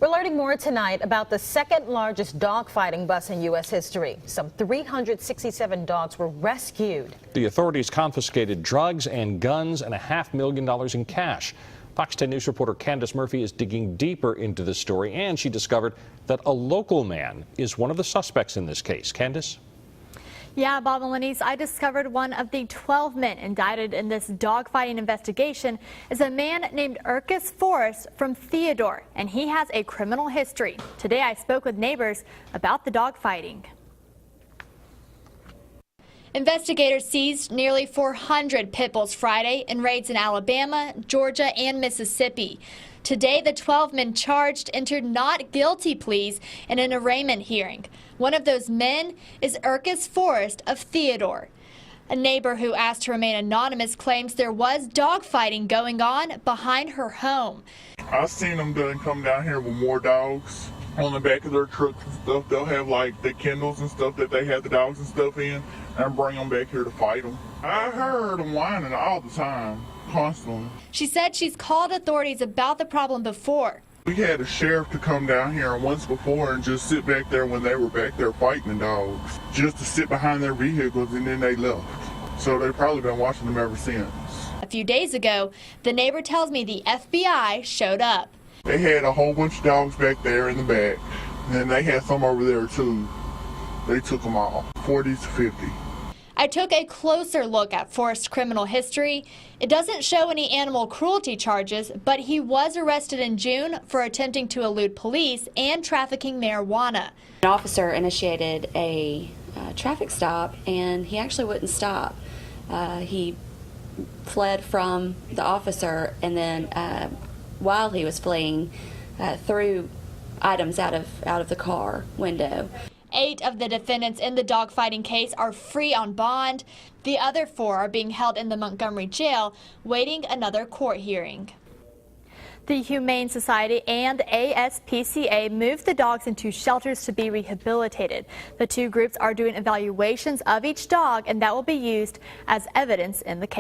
We're learning more tonight about the second largest dogfighting bust in U.S. history. Some 367 dogs were rescued. The authorities confiscated drugs and guns and $500,000 in cash. Fox 10 News reporter Candace Murphy is digging deeper into the story, and she discovered that a local man is one of the suspects in this case. Candace? Yeah, Bob and Lenise, I discovered one of the 12 men indicted in this dogfighting investigation is a man named Urkus Forrest from Theodore, and he has a criminal history. Today I spoke with neighbors about the dogfighting. Investigators seized nearly 400 pit bulls Friday in raids in Alabama, Georgia, and Mississippi. Today, the 12 men charged entered not guilty pleas in an arraignment hearing. One of those men is Urkus Forrest of Theodore. A neighbor who asked to remain anonymous claims there was dogfighting going on behind her home. I've seen them come down here with more dogs on the back of their trucks and stuff. They'll have like the kennels and stuff that they have the dogs and stuff in and bring them back here to fight them. I heard them whining all the time, constantly. She said she's called authorities about the problem before. We had a sheriff to come down here once before and just sit back there when they were back there fighting the dogs, just to sit behind their vehicles, and then they left. So they've probably been watching them ever since. A few days ago, the neighbor tells me the FBI showed up. They had a whole bunch of dogs back there in the back, and then they had some over there too. They took them all, 40 to 50. I took a closer look at Forrest's criminal history. It doesn't show any animal cruelty charges, but he was arrested in June for attempting to elude police and trafficking marijuana. An officer initiated a traffic stop, and he actually wouldn't stop. He fled from the officer, and then while he was fleeing, threw items out of the car window. 8 of the defendants in the dogfighting case are free on bond. The other 4 are being held in the Montgomery jail, waiting another court hearing. The Humane Society and ASPCA moved the dogs into shelters to be rehabilitated. The two groups are doing evaluations of each dog, and that will be used as evidence in the case.